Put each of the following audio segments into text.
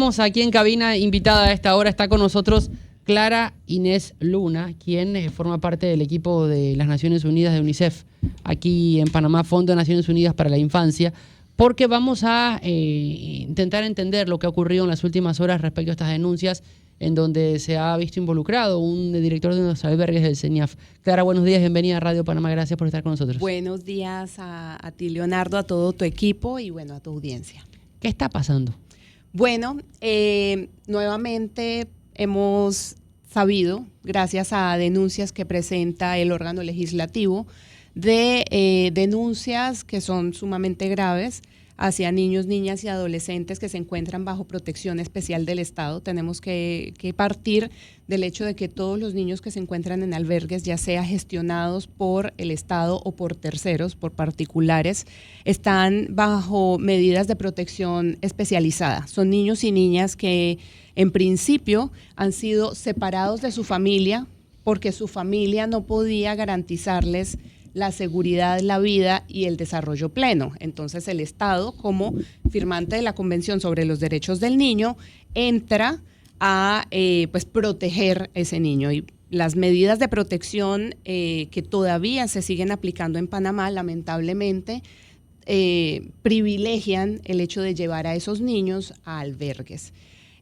Aquí en cabina, invitada a esta hora, está con nosotros Clara Inés Luna, quien forma parte del equipo de las Naciones Unidas de UNICEF, aquí en Panamá, Fondo de Naciones Unidas para la Infancia, porque vamos a intentar entender lo que ha ocurrido en las últimas horas respecto a estas denuncias, en donde se ha visto involucrado un director de unos albergues del CENIAF. Clara, buenos días, bienvenida a Radio Panamá, gracias por estar con nosotros. Buenos días a ti, Leonardo, a todo tu equipo y bueno, a tu audiencia. ¿Qué está pasando? Bueno, nuevamente hemos sabido, gracias a denuncias que presenta el órgano legislativo, de denuncias que son sumamente graves hacia niños, niñas y adolescentes que se encuentran bajo protección especial del Estado. Tenemos que partir del hecho de que todos los niños que se encuentran en albergues, ya sea gestionados por el Estado o por terceros, por particulares, están bajo medidas de protección especializada. Son niños y niñas que en principio han sido separados de su familia porque su familia no podía garantizarles la seguridad, la vida y el desarrollo pleno. Entonces el Estado, como firmante de la Convención sobre los Derechos del Niño, entra a proteger a ese niño. Y las medidas de protección que todavía se siguen aplicando en Panamá, lamentablemente, privilegian el hecho de llevar a esos niños a albergues.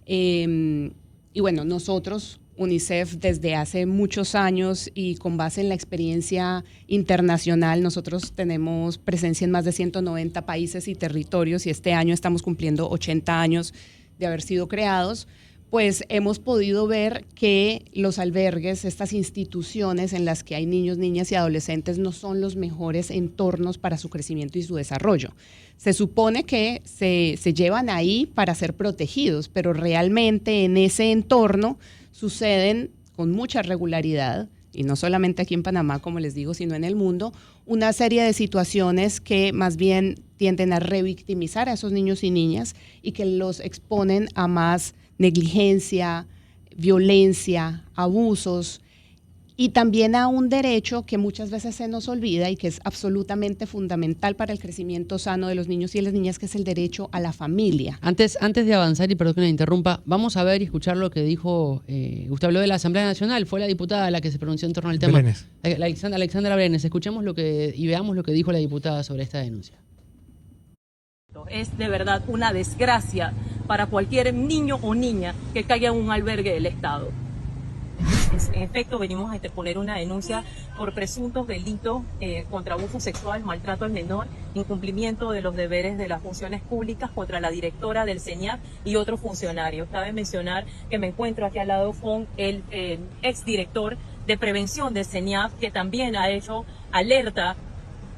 Y bueno, nosotros, UNICEF, desde hace muchos años y con base en la experiencia internacional, nosotros tenemos presencia en más de 190 países y territorios y este año estamos cumpliendo 80 años de haber sido creados, pues hemos podido ver que los albergues, estas instituciones en las que hay niños, niñas y adolescentes, no son los mejores entornos para su crecimiento y su desarrollo. Se supone que se llevan ahí para ser protegidos, pero realmente en ese entorno suceden con mucha regularidad, y no solamente aquí en Panamá, como les digo, sino en el mundo, una serie de situaciones que más bien tienden a revictimizar a esos niños y niñas y que los exponen a más negligencia, violencia, abusos y también a un derecho que muchas veces se nos olvida y que es absolutamente fundamental para el crecimiento sano de los niños y las niñas, que es el derecho a la familia. Antes de avanzar, y perdón que la interrumpa, vamos a ver y escuchar lo que dijo, usted habló de la Asamblea Nacional, fue la diputada la que se pronunció en torno al tema. Brenes. Alexandra Brenes, escuchemos y veamos lo que dijo la diputada sobre esta denuncia. Es de verdad una desgracia para cualquier niño o niña que caiga en un albergue del Estado. En efecto, venimos a interponer una denuncia por presuntos delitos contra abuso sexual, maltrato al menor, incumplimiento de los deberes de las funciones públicas contra la directora del CENIAF y otros funcionarios. Cabe mencionar que me encuentro aquí al lado con el exdirector de prevención del CENIAF, que también ha hecho alerta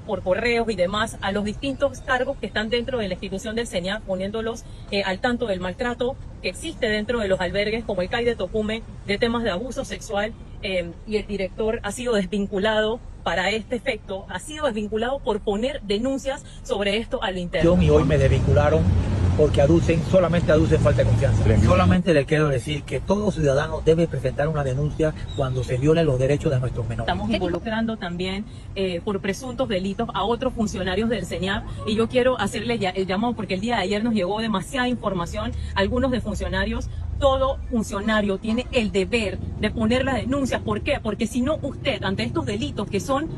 por correos y demás a los distintos cargos que están dentro de la institución del CENIAF, poniéndolos al tanto del maltrato que existe dentro de los albergues, como el CAI de Tocumen, de temas de abuso sexual, y el director ha sido desvinculado para este efecto, ha sido desvinculado por poner denuncias sobre esto al interno. Y hoy me desvincularon porque solamente aducen falta de confianza. Solamente le quiero decir que todo ciudadano debe presentar una denuncia cuando se violen los derechos de nuestros menores. Estamos involucrando también por presuntos delitos a otros funcionarios del CENIAF, y yo quiero hacerle el llamado porque el día de ayer nos llegó demasiada información, algunos de funcionarios. Todo funcionario tiene el deber de poner las denuncias. ¿Por qué? Porque si no, usted, ante estos delitos que son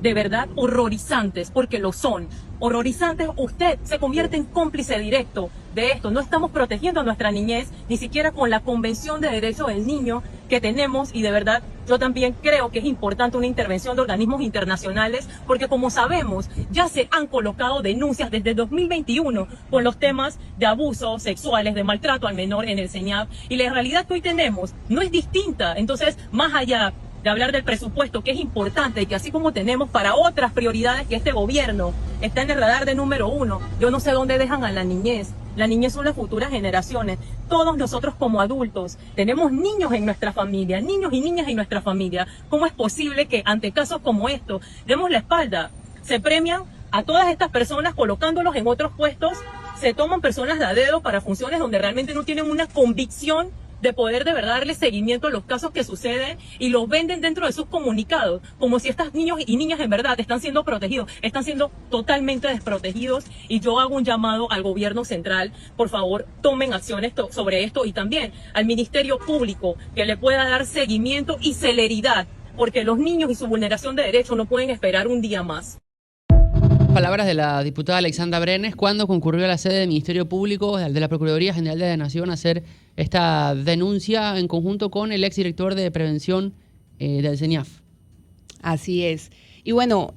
de verdad horrorizantes, porque lo son, horrorizantes, usted se convierte en cómplice directo de esto. No estamos protegiendo a nuestra niñez, ni siquiera con la Convención de Derechos del Niño que tenemos, y de verdad yo también creo que es importante una intervención de organismos internacionales, porque como sabemos, ya se han colocado denuncias desde 2021 con los temas de abusos sexuales, de maltrato al menor en el CENIAF, y la realidad que hoy tenemos no es distinta. Entonces, más allá de hablar del presupuesto, que es importante, y que así como tenemos para otras prioridades que este gobierno está en el radar de número 1, yo no sé dónde dejan a la niñez. La niñez son las futuras generaciones. Todos nosotros como adultos tenemos niños en nuestra familia, niños y niñas en nuestra familia. ¿Cómo es posible que ante casos como estos demos la espalda? Se premian a todas estas personas colocándolos en otros puestos, se toman personas de a dedo para funciones donde realmente no tienen una convicción de poder de verdad darle seguimiento a los casos que suceden y los venden dentro de sus comunicados, como si estos niños y niñas en verdad están siendo protegidos, están siendo totalmente desprotegidos. Y yo hago un llamado al gobierno central, por favor, tomen acciones sobre esto, y también al Ministerio Público, que le pueda dar seguimiento y celeridad, porque los niños y su vulneración de derechos no pueden esperar un día más. Palabras de la diputada Alexandra Brenes cuando concurrió a la sede del Ministerio Público de la Procuraduría General de la Nación a hacer esta denuncia en conjunto con el exdirector de Prevención del CENIAF. Así es. Y bueno,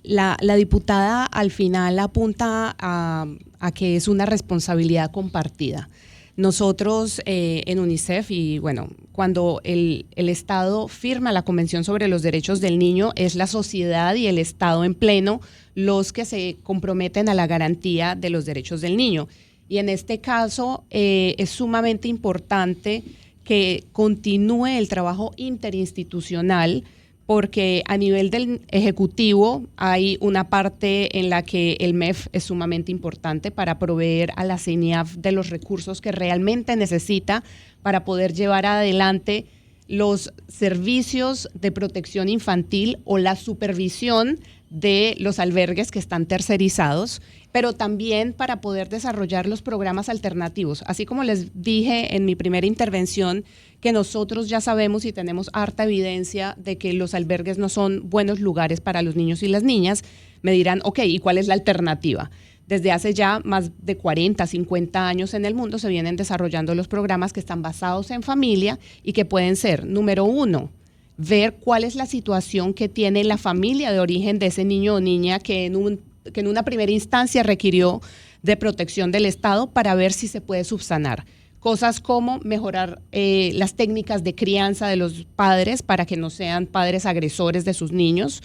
la diputada al final apunta a que es una responsabilidad compartida. Nosotros en UNICEF, y bueno, cuando el Estado firma la Convención sobre los Derechos del Niño, es la sociedad y el Estado en pleno los que se comprometen a la garantía de los derechos del niño. Y en este caso es sumamente importante que continúe el trabajo interinstitucional, porque a nivel del Ejecutivo hay una parte en la que el MEF es sumamente importante para proveer a la CENIAF de los recursos que realmente necesita para poder llevar adelante los servicios de protección infantil o la supervisión de los albergues que están tercerizados, pero también para poder desarrollar los programas alternativos. Así como les dije en mi primera intervención, que nosotros ya sabemos y tenemos harta evidencia de que los albergues no son buenos lugares para los niños y las niñas, me dirán, ok, ¿y cuál es la alternativa? Desde hace ya más de 40, 50 años en el mundo se vienen desarrollando los programas que están basados en familia y que pueden ser, número uno, ver cuál es la situación que tiene la familia de origen de ese niño o niña que en una primera instancia requirió de protección del Estado, para ver si se puede subsanar. Cosas como mejorar las técnicas de crianza de los padres para que no sean padres agresores de sus niños.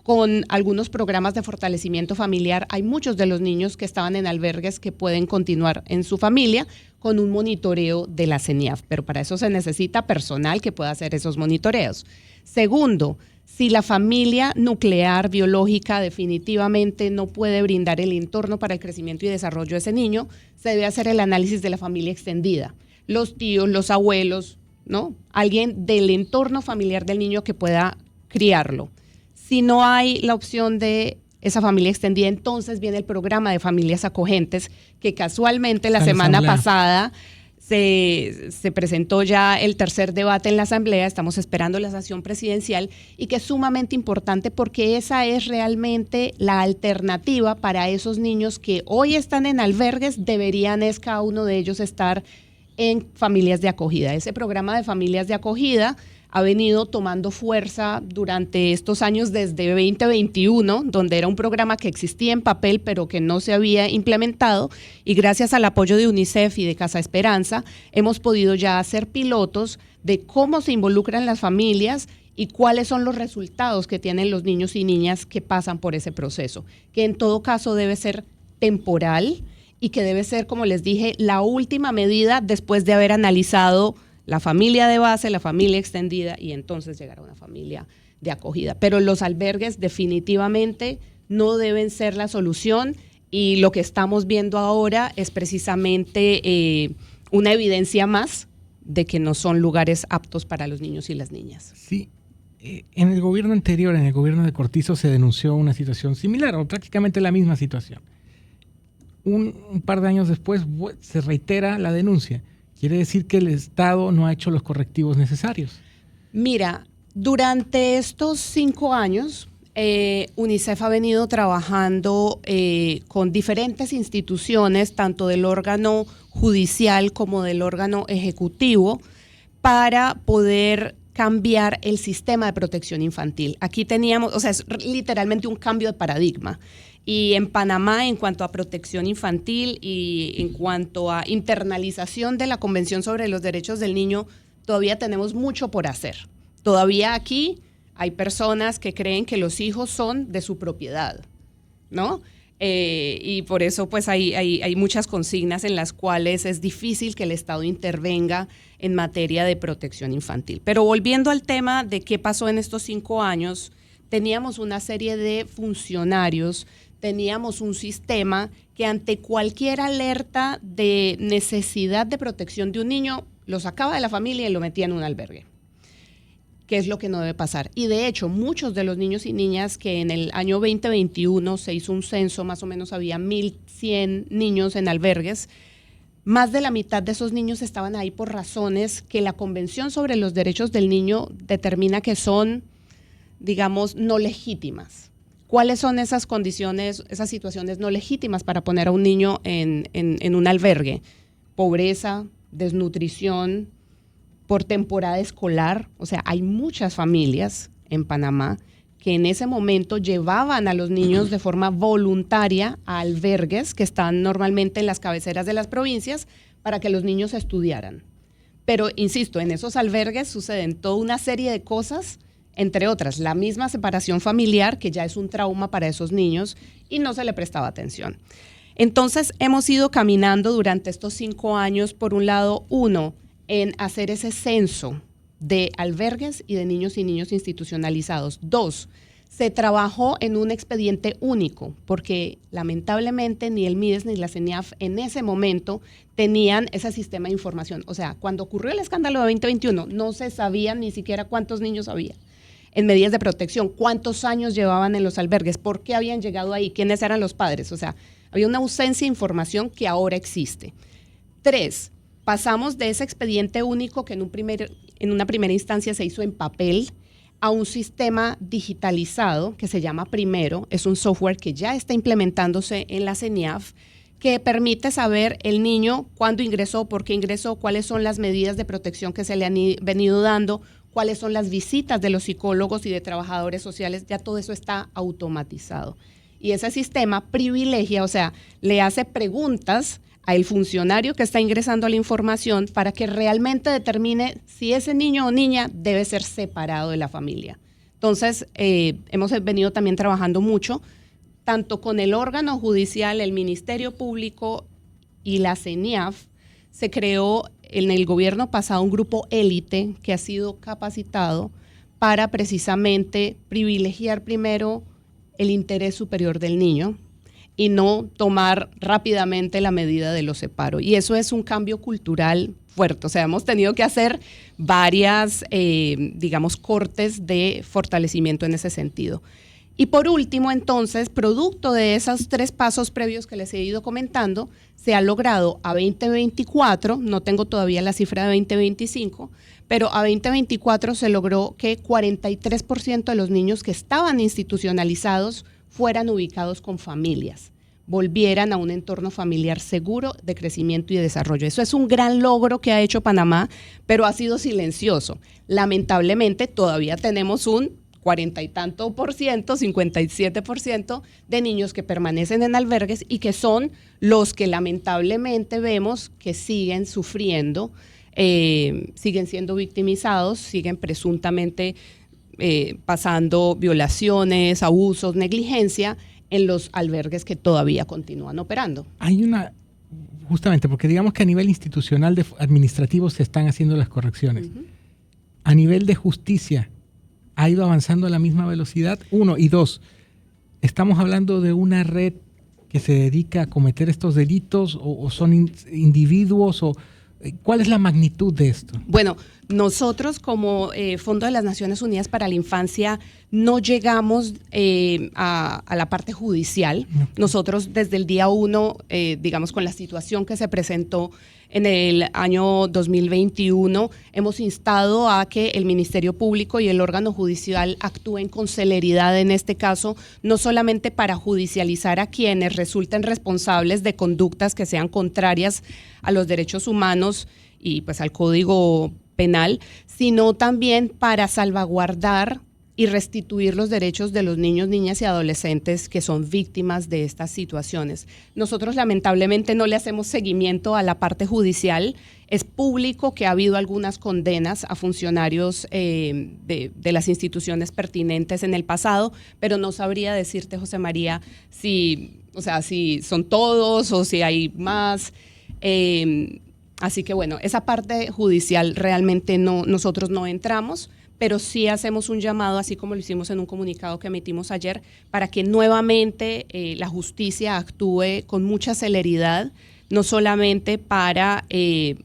Con algunos programas de fortalecimiento familiar, hay muchos de los niños que estaban en albergues que pueden continuar en su familia con un monitoreo de la CENIAF, pero para eso se necesita personal que pueda hacer esos monitoreos. Segundo, si la familia nuclear biológica definitivamente no puede brindar el entorno para el crecimiento y desarrollo de ese niño, se debe hacer el análisis de la familia extendida, los tíos, los abuelos, ¿no? Alguien del entorno familiar del niño que pueda criarlo. Si no hay la opción de esa familia extendida, entonces viene el programa de familias acogentes, que casualmente la semana pasada se presentó ya el tercer debate en la Asamblea, estamos esperando la sanción presidencial, y que es sumamente importante porque esa es realmente la alternativa para esos niños que hoy están en albergues, deberían cada uno de ellos estar en familias de acogida. Ese programa de familias de acogida ha venido tomando fuerza durante estos años desde 2021, donde era un programa que existía en papel pero que no se había implementado, y gracias al apoyo de UNICEF y de Casa Esperanza hemos podido ya hacer pilotos de cómo se involucran las familias y cuáles son los resultados que tienen los niños y niñas que pasan por ese proceso, que en todo caso debe ser temporal y que debe ser, como les dije, la última medida después de haber analizado la familia de base, la familia extendida, y entonces llegar a una familia de acogida. Pero los albergues definitivamente no deben ser la solución, y lo que estamos viendo ahora es precisamente una evidencia más de que no son lugares aptos para los niños y las niñas. Sí, en el gobierno anterior, en el gobierno de Cortizo, se denunció una situación similar, o prácticamente la misma situación. Un par de años después se reitera la denuncia. ¿Quiere decir que el Estado no ha hecho los correctivos necesarios? Mira, durante estos 5 años, UNICEF ha venido trabajando con diferentes instituciones, tanto del órgano judicial como del órgano ejecutivo, para poder cambiar el sistema de protección infantil. Aquí teníamos, o sea, es literalmente un cambio de paradigma. Y en Panamá, en cuanto a protección infantil y en cuanto a internalización de la Convención sobre los Derechos del Niño, todavía tenemos mucho por hacer. Todavía aquí hay personas que creen que los hijos son de su propiedad, ¿no? Y por eso pues hay muchas consignas en las cuales es difícil que el Estado intervenga en materia de protección infantil. Pero volviendo al tema de qué pasó en estos 5 años, teníamos una serie de funcionarios, teníamos un sistema que ante cualquier alerta de necesidad de protección de un niño, lo sacaba de la familia y lo metía en un albergue, que es lo que no debe pasar. Y de hecho, muchos de los niños y niñas que en el año 2021 se hizo un censo, más o menos había 1.100 niños en albergues, más de la mitad de esos niños estaban ahí por razones que la Convención sobre los Derechos del Niño determina que son, digamos, no legítimas. ¿Cuáles son esas condiciones, esas situaciones no legítimas para poner a un niño en un albergue? Pobreza, desnutrición, por temporada escolar. O sea, hay muchas familias en Panamá que en ese momento llevaban a los niños de forma voluntaria a albergues que están normalmente en las cabeceras de las provincias para que los niños estudiaran. Pero, insisto, en esos albergues suceden toda una serie de cosas, entre otras, la misma separación familiar, que ya es un trauma para esos niños, y no se le prestaba atención. Entonces, hemos ido caminando durante estos 5 años, por un lado, uno, en hacer ese censo de albergues y de niños y niños institucionalizados. 2, se trabajó en un expediente único, porque lamentablemente ni el MIDES ni la CENIAF en ese momento tenían ese sistema de información. O sea, cuando ocurrió el escándalo de 2021, no se sabía ni siquiera cuántos niños había en medidas de protección, cuántos años llevaban en los albergues, por qué habían llegado ahí, quiénes eran los padres. O sea, había una ausencia de información que ahora existe. 3, pasamos de ese expediente único que en una primera instancia se hizo en papel a un sistema digitalizado que se llama Primero. Es un software que ya está implementándose en la CENIAF que permite saber el niño cuándo ingresó, por qué ingresó, cuáles son las medidas de protección que se le han venido dando, cuáles son las visitas de los psicólogos y de trabajadores sociales. Ya todo eso está automatizado. Y ese sistema privilegia, o sea, le hace preguntas al funcionario que está ingresando la información para que realmente determine si ese niño o niña debe ser separado de la familia. Entonces, hemos venido también trabajando mucho, tanto con el órgano judicial, el Ministerio Público y la CENIAF. Se creó en el gobierno pasado un grupo élite que ha sido capacitado para precisamente privilegiar primero el interés superior del niño y no tomar rápidamente la medida de los separo. Y eso es un cambio cultural fuerte. O sea, hemos tenido que hacer varias, digamos, cortes de fortalecimiento en ese sentido. Y por último, entonces, producto de esos 3 pasos previos que les he ido comentando, se ha logrado a 2024, no tengo todavía la cifra de 2025, pero a 2024 se logró que 43% de los niños que estaban institucionalizados fueran ubicados con familias, volvieran a un entorno familiar seguro de crecimiento y de desarrollo. Eso es un gran logro que ha hecho Panamá, pero ha sido silencioso. Lamentablemente todavía tenemos un 40 y tanto por ciento, 57% de niños que permanecen en albergues y que son los que lamentablemente vemos que siguen sufriendo, siguen siendo victimizados, siguen presuntamente pasando violaciones, abusos, negligencia en los albergues que todavía continúan operando. Hay una, justamente porque digamos que a nivel institucional, administrativo se están haciendo las correcciones. A nivel de justicia, ¿ha ido avanzando a la misma velocidad? 1 y 2, ¿estamos hablando de una red que se dedica a cometer estos delitos o son individuos o cuál es la magnitud de esto? Bueno, nosotros como Fondo de las Naciones Unidas para la Infancia no llegamos a la parte judicial. Nosotros desde el día 1, digamos con la situación que se presentó en el año 2021, hemos instado a que el Ministerio Público y el órgano judicial actúen con celeridad en este caso, no solamente para judicializar a quienes resulten responsables de conductas que sean contrarias a los derechos humanos y pues al Código Penal, sino también para salvaguardar y restituir los derechos de los niños, niñas y adolescentes que son víctimas de estas situaciones. Nosotros lamentablemente no le hacemos seguimiento a la parte judicial. Es público que ha habido algunas condenas a funcionarios de las instituciones pertinentes en el pasado, pero no sabría decirte, José María, si son todos o si hay más. Así que bueno, esa parte judicial realmente nosotros no entramos, pero sí hacemos un llamado, así como lo hicimos en un comunicado que emitimos ayer, para que nuevamente la justicia actúe con mucha celeridad, no solamente para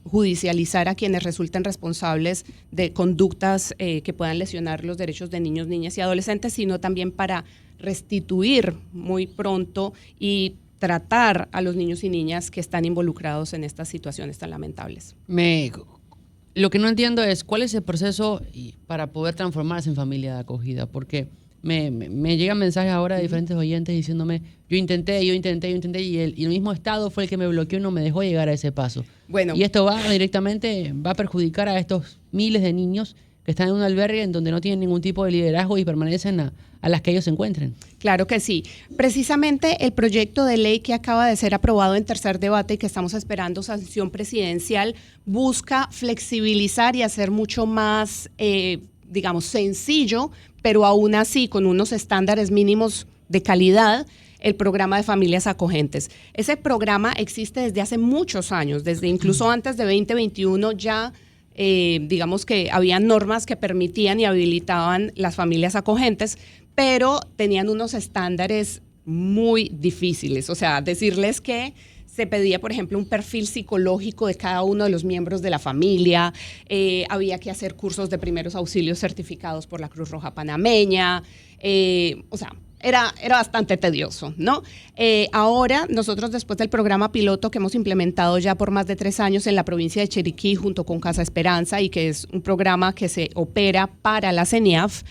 judicializar a quienes resulten responsables de conductas que puedan lesionar los derechos de niños, niñas y adolescentes, sino también para restituir muy pronto y tratar a los niños y niñas que están involucrados en estas situaciones tan lamentables. Lo que no entiendo es cuál es el proceso para poder transformarse en familia de acogida, porque me llegan mensajes ahora de diferentes oyentes diciéndome, yo intenté, y el mismo Estado fue el que me bloqueó y no me dejó llegar a ese paso. Bueno, y esto va a perjudicar a estos miles de niños que están en un albergue en donde no tienen ningún tipo de liderazgo y permanecen a las que ellos se encuentren. Claro que sí. Precisamente el proyecto de ley que acaba de ser aprobado en tercer debate y que estamos esperando sanción presidencial busca flexibilizar y hacer mucho más, digamos, sencillo, pero aún así con unos estándares mínimos de calidad, el programa de familias acogentes. Ese programa existe desde hace muchos años, desde incluso antes de 2021 ya. Digamos que había normas que permitían y habilitaban las familias acogentes, pero tenían unos estándares muy difíciles. O sea, decirles que se pedía, por ejemplo, un perfil psicológico de cada uno de los miembros de la familia, había que hacer cursos de primeros auxilios certificados por la Cruz Roja Panameña, o sea, era bastante tedioso, ¿no? Ahora, nosotros después del programa piloto que hemos implementado ya por más de 3 años en la provincia de Chiriquí junto con Casa Esperanza y que es un programa que se opera para la CENIAF,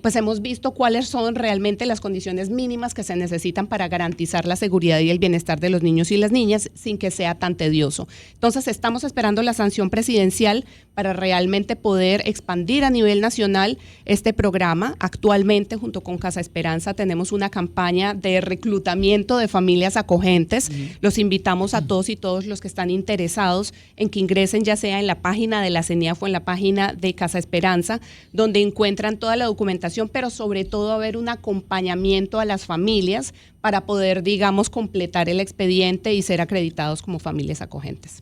pues hemos visto cuáles son realmente las condiciones mínimas que se necesitan para garantizar la seguridad y el bienestar de los niños y las niñas sin que sea tan tedioso. Entonces, estamos esperando la sanción presidencial para realmente poder expandir a nivel nacional este programa. Actualmente, junto con Casa Esperanza, tenemos una campaña de reclutamiento de familias acogentes. Los invitamos a todos y todos los que están interesados en que ingresen ya sea en la página de la CENIAF o en la página de Casa Esperanza, donde encuentran toda la documentación, pero sobre todo haber un acompañamiento a las familias para poder, digamos, completar el expediente y ser acreditados como familias acogentes.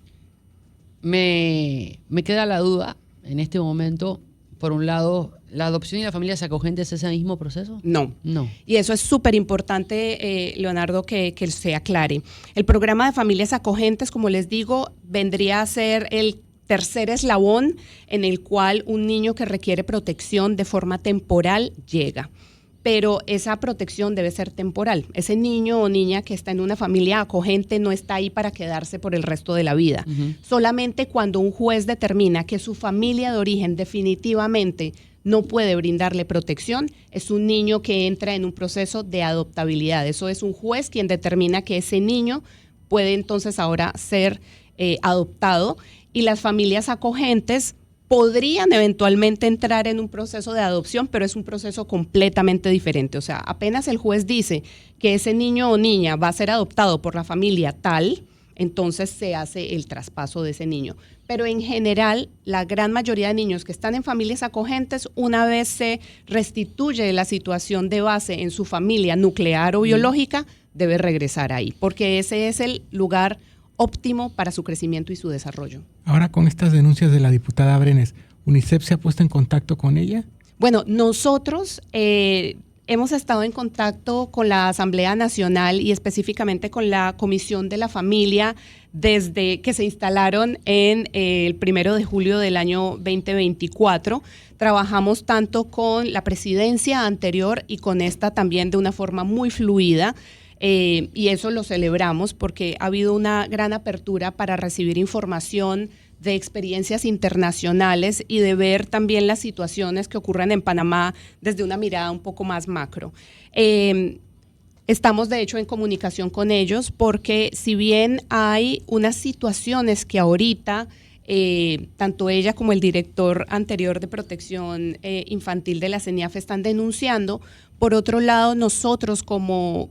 Me queda la duda en este momento, por un lado, ¿la adopción y las familias acogentes es ese mismo proceso? No. No. Y eso es súper importante, Leonardo, que se aclare. El programa de familias acogentes, como les digo, vendría a ser el tercer eslabón en el cual un niño que requiere protección de forma temporal llega. Pero esa protección debe ser temporal. Ese niño o niña que está en una familia acogente no está ahí para quedarse por el resto de la vida. Solamente cuando un juez determina que su familia de origen definitivamente no puede brindarle protección, es un niño que entra en un proceso de adoptabilidad. Eso es un juez quien determina que ese niño puede entonces ahora ser adoptado, y las familias acogentes podrían eventualmente entrar en un proceso de adopción, pero es un proceso completamente diferente. O sea, apenas el juez dice que ese niño o niña va a ser adoptado por la familia tal, entonces se hace el traspaso de ese niño. Pero en general, la gran mayoría de niños que están en familias acogentes, una vez se restituye la situación de base en su familia nuclear o biológica, debe regresar ahí, porque ese es el lugar óptimo para su crecimiento y su desarrollo. Ahora, con estas denuncias de la diputada Brenes, ¿UNICEF se ha puesto en contacto con ella? Bueno, nosotros hemos estado en contacto con la Asamblea Nacional y específicamente con la Comisión de la Familia desde que se instalaron en el 1 de julio del año 2024. Trabajamos tanto con la presidencia anterior y con esta también de una forma muy fluida. Y eso lo celebramos porque ha habido una gran apertura para recibir información de experiencias internacionales y de ver también las situaciones que ocurren en Panamá desde una mirada un poco más macro. Estamos de hecho en comunicación con ellos porque si bien hay unas situaciones que ahorita tanto ella como el director anterior de protección infantil de la CENIAF están denunciando, por otro lado, nosotros como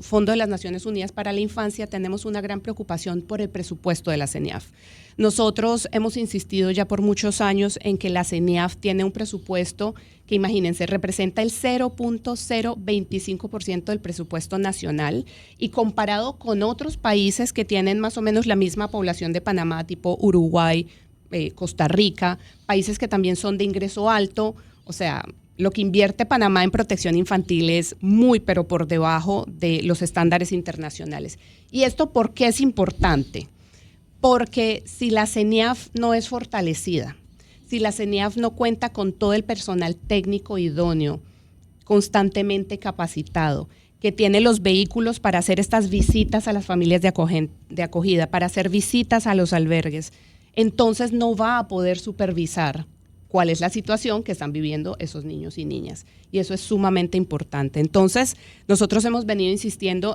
Fondo de las Naciones Unidas para la Infancia tenemos una gran preocupación por el presupuesto de la CENIAF. Nosotros hemos insistido ya por muchos años en que la CENIAF tiene un presupuesto que, imagínense, representa el 0.025% del presupuesto nacional y comparado con otros países que tienen más o menos la misma población de Panamá, tipo Uruguay, Costa Rica, países que también son de ingreso alto. O sea, lo que invierte Panamá en protección infantil es muy, pero por debajo de los estándares internacionales. ¿Y esto por qué es importante? Porque si la CENIAF no es fortalecida, si la CENIAF no cuenta con todo el personal técnico idóneo, constantemente capacitado, que tiene los vehículos para hacer estas visitas a las familias de acogida, para hacer visitas a los albergues, entonces no va a poder supervisar cuál es la situación que están viviendo esos niños y niñas. Y eso es sumamente importante. Entonces, nosotros hemos venido insistiendo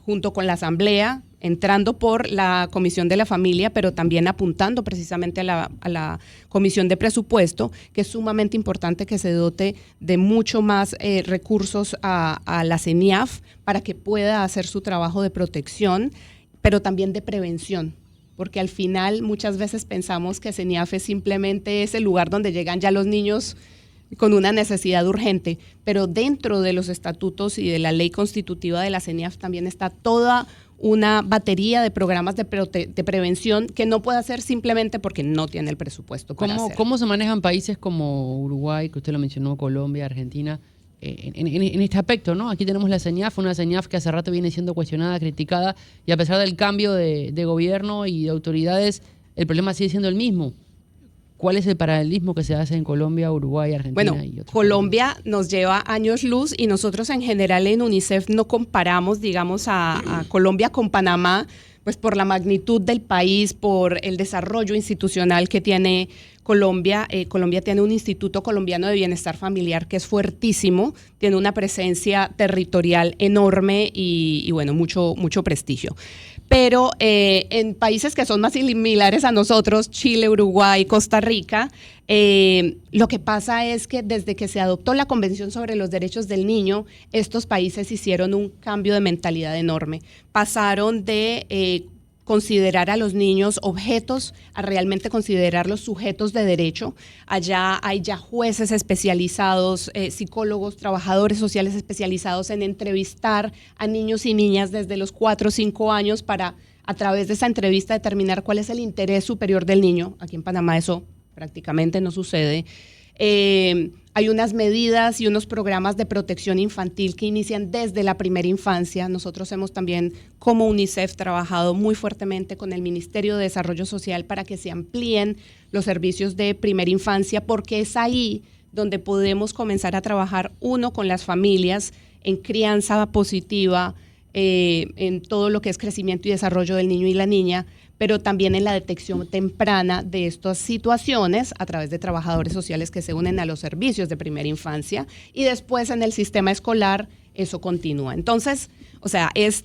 junto con la Asamblea, entrando por la Comisión de la Familia, pero también apuntando precisamente a la Comisión de Presupuesto, que es sumamente importante que se dote de mucho más recursos a la CENIAF para que pueda hacer su trabajo de protección, pero también de prevención. Porque al final muchas veces pensamos que CENIAF es simplemente ese lugar donde llegan ya los niños con una necesidad urgente, pero dentro de los estatutos y de la ley constitutiva de la CENIAF también está toda una batería de programas de prevención que no puede hacer simplemente porque no tiene el presupuesto para hacer. ¿Cómo se manejan países como Uruguay, que usted lo mencionó, Colombia, Argentina, en este aspecto, ¿no? Aquí tenemos la CENIAF, una CENIAF que hace rato viene siendo cuestionada, criticada, y a pesar del cambio de gobierno y de autoridades, el problema sigue siendo el mismo. ¿Cuál es el paralelismo que se hace en Colombia, Uruguay, Argentina y otros Colombia nos lleva años luz y nosotros en general en UNICEF no comparamos, digamos, a Colombia con Panamá, pues por la magnitud del país, por el desarrollo institucional que tiene Colombia. Colombia tiene un Instituto Colombiano de Bienestar Familiar que es fuertísimo, tiene una presencia territorial enorme y bueno, mucho prestigio. Pero en países que son más similares a nosotros, Chile, Uruguay, Costa Rica, lo que pasa es que desde que se adoptó la Convención sobre los Derechos del Niño, estos países hicieron un cambio de mentalidad enorme. Pasaron de considerar a los niños objetos a realmente considerarlos sujetos de derecho. Allá hay ya jueces especializados, psicólogos, trabajadores sociales especializados en entrevistar a niños y niñas desde los 4 o 5 años para, a través de esa entrevista, determinar cuál es el interés superior del niño. Aquí en Panamá eso prácticamente no sucede. Hay unas medidas y unos programas de protección infantil que inician desde la primera infancia. Nosotros hemos también, como UNICEF, trabajado muy fuertemente con el Ministerio de Desarrollo Social para que se amplíen los servicios de primera infancia, porque es ahí donde podemos comenzar a trabajar, uno, con las familias en crianza positiva, en todo lo que es crecimiento y desarrollo del niño y la niña, pero también en la detección temprana de estas situaciones a través de trabajadores sociales que se unen a los servicios de primera infancia, y después en el sistema escolar eso continúa. Entonces, o sea, es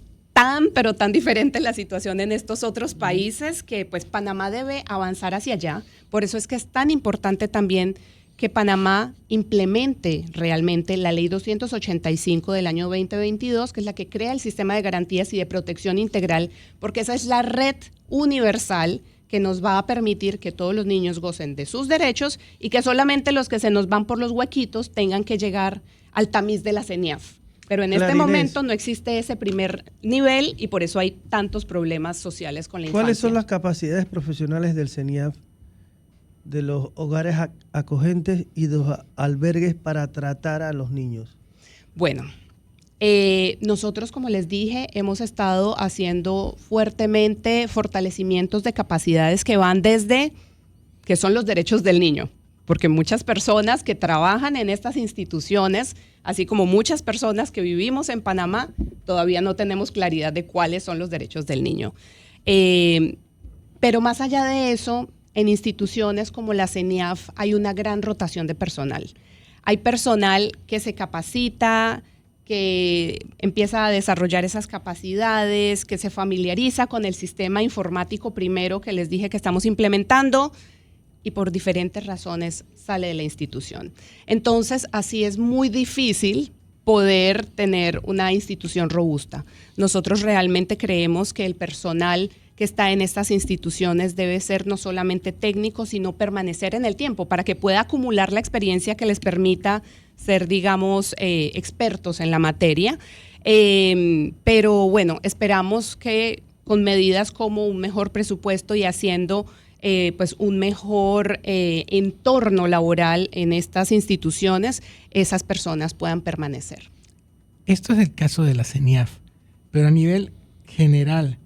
pero tan diferente la situación en estos otros países que pues Panamá debe avanzar hacia allá. Por eso es que es tan importante también que Panamá implemente realmente la Ley 285 del año 2022, que es la que crea el sistema de garantías y de protección integral, porque esa es la red universal que nos va a permitir que todos los niños gocen de sus derechos y que solamente los que se nos van por los huequitos tengan que llegar al tamiz de la CENIAF. Pero en este momento no existe ese primer nivel y por eso hay tantos problemas sociales con la infancia. ¿Cuáles son las capacidades profesionales del CENIAF, de los hogares acogentes y de los albergues para tratar a los niños? Bueno, nosotros, como les dije, hemos estado haciendo fuertemente fortalecimientos de capacidades que van desde, que son los derechos del niño, porque muchas personas que trabajan en estas instituciones, así como muchas personas que vivimos en Panamá, todavía no tenemos claridad de cuáles son los derechos del niño. Pero más allá de eso, en instituciones como la CENIAF hay una gran rotación de personal. Hay personal que se capacita, que empieza a desarrollar esas capacidades, que se familiariza con el sistema informático primero que les dije que estamos implementando y por diferentes razones sale de la institución. Entonces, así es muy difícil poder tener una institución robusta. Nosotros realmente creemos que el personal que está en estas instituciones debe ser no solamente técnico, sino permanecer en el tiempo para que pueda acumular la experiencia que les permita ser, digamos, expertos en la materia. Pero bueno, esperamos que con medidas como un mejor presupuesto y haciendo pues un mejor entorno laboral en estas instituciones, esas personas puedan permanecer. Esto es el caso de la CENIAF, pero a nivel general,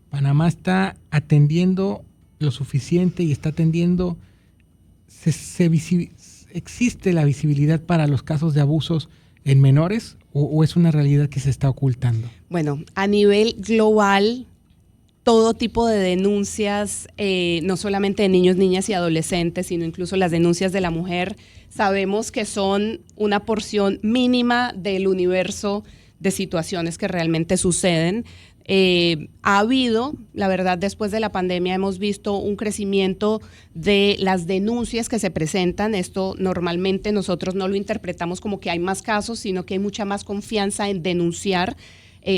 Panamá está atendiendo lo suficiente y está atendiendo, ¿existe la visibilidad para los casos de abusos en menores o es una realidad que se está ocultando? Bueno, a nivel global, todo tipo de denuncias, no solamente de niños, niñas y adolescentes, sino incluso las denuncias de la mujer, sabemos que son una porción mínima del universo de situaciones que realmente suceden. Ha habido, la verdad, después de la pandemia hemos visto un crecimiento de las denuncias que se presentan. Esto normalmente nosotros no lo interpretamos como que hay más casos, sino que hay mucha más confianza en denunciar.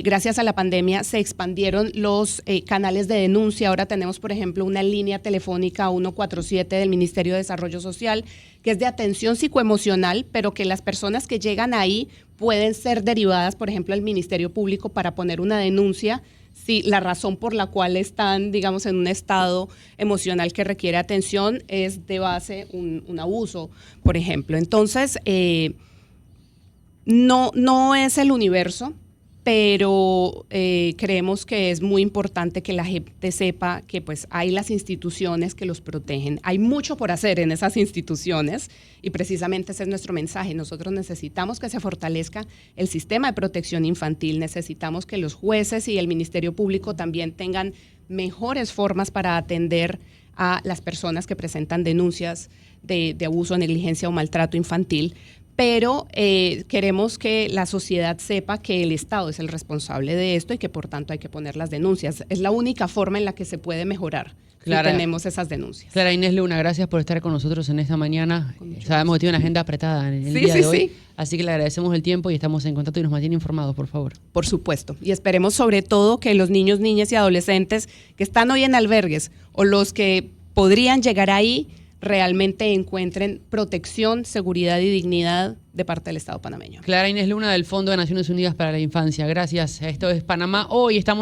Gracias a la pandemia se expandieron los canales de denuncia. Ahora tenemos, por ejemplo, una línea telefónica 147 del Ministerio de Desarrollo Social, que es de atención psicoemocional, pero que las personas que llegan ahí pueden ser derivadas, por ejemplo, al Ministerio Público para poner una denuncia si la razón por la cual están, digamos, en un estado emocional que requiere atención es de base un abuso, por ejemplo. Entonces, no es el universo, pero creemos que es muy importante que la gente sepa que pues hay las instituciones que los protegen. Hay mucho por hacer en esas instituciones y precisamente ese es nuestro mensaje. Nosotros necesitamos que se fortalezca el sistema de protección infantil, necesitamos que los jueces y el Ministerio Público también tengan mejores formas para atender a las personas que presentan denuncias de abuso, negligencia o maltrato infantil. Pero queremos que la sociedad sepa que el Estado es el responsable de esto y que por tanto hay que poner las denuncias. Es la única forma en la que se puede mejorar si tenemos esas denuncias. Clara Inés Luna, gracias por estar con nosotros en esta mañana. Sabemos que tiene una agenda apretada en el día de hoy, así que le agradecemos el tiempo y estamos en contacto y nos mantiene informados, por favor. Por supuesto. Y esperemos sobre todo que los niños, niñas y adolescentes que están hoy en albergues o los que podrían llegar ahí realmente encuentren protección, seguridad y dignidad de parte del Estado panameño. Clara Inés Luna del Fondo de Naciones Unidas para la Infancia. Gracias. Esto es Panamá Hoy. Estamos